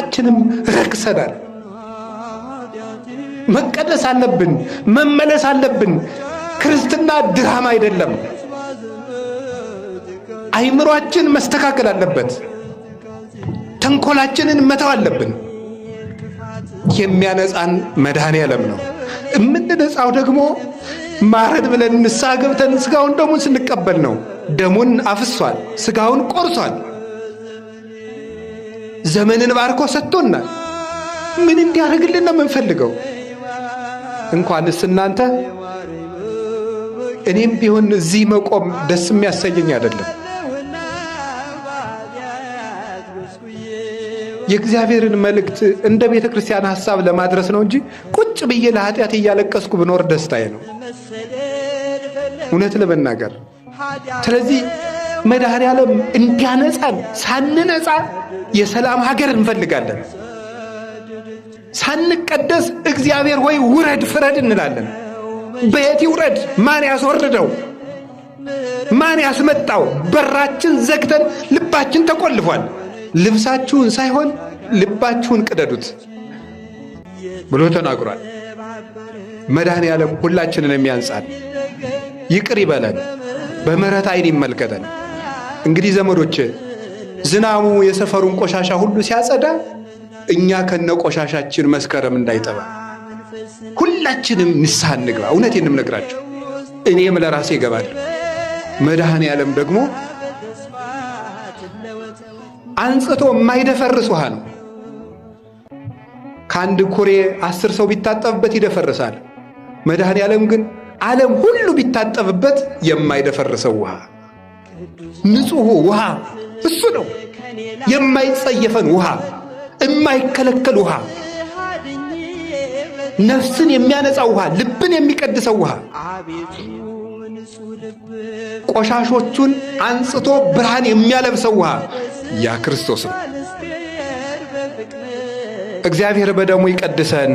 ሁላችንም ረክሰናል። መቀደስ አለብን፣ መመለስ አለብን። ክርስትና ድራማ አይደለም። አይምሮአችን መስተካከል አለበት። ተንኮላችንን መተው አለብን። የሚያነጻን መድኃኔዓለም ነው። የምንነጻው ደግሞ ማረድ ብለን ንስሐ ገብተን ስጋውን ደሙን ስንቀበል ነው። ደሙን አፍሷል፣ ስጋውን ቆርሷል፣ ዘመንን ባርኮ ሰጥቶናል። ምን እንዲያደርግልን ነው የምንፈልገው? እንኳንስ እናንተ እኔም ቢሆን እዚህ መቆም ደስ የሚያሰኘኝ አይደለም። የእግዚአብሔርን መልእክት እንደ ቤተ ክርስቲያን ሐሳብ ለማድረስ ነው እንጂ ቁጭ ብዬ ለኃጢአት እያለቀስኩ ብኖር ደስታዬ ነው፣ እውነት ለመናገር። ስለዚህ መድኃኔዓለም እንዲያነጻን ሳንነጻ የሰላም ሀገር እንፈልጋለን። ሳንቀደስ እግዚአብሔር ሆይ ውረድ ፍረድ እንላለን። በየት ይውረድ? ማን ያስወርደው? ማን ያስመጣው? በራችን ዘግተን ልባችን ተቆልፏል። ልብሳችሁን ሳይሆን ልባችሁን ቅደዱት ብሎ ተናግሯል። መድኃኔዓለም ሁላችንን የሚያንጻን ይቅር ይበለን፣ በምሕረት ዓይን ይመልከተን። እንግዲህ ዘመዶች ዝናሙ የሰፈሩን ቆሻሻ ሁሉ ሲያጸዳ እኛ ከነ ቆሻሻችን መስከረም እንዳይጠባ ሁላችንም ንስሐ እንግባ። እውነቴን እነግራችሁ፣ እኔም ለራሴ እገባለሁ። መድኃኔዓለም ደግሞ አንጽቶ የማይደፈርስ ውሃ ነው። ከአንድ ኩሬ 10 ሰው ቢታጠብበት ይደፈርሳል። መድኃኔዓለም ግን ዓለም ሁሉ ቢታጠብበት የማይደፈርሰው ውሃ፣ ንጹሕ ውሃ እሱ ነው። የማይጸየፈን ውሃ፣ የማይከለከል ውሃ፣ ነፍስን የሚያነጻው ውሃ፣ ልብን የሚቀድሰው ውሃ፣ ቆሻሾቹን አንጽቶ ብርሃን የሚያለብሰው ውሃ ያ ክርስቶስ ነው። እግዚአብሔር በደሙ ይቀድሰን።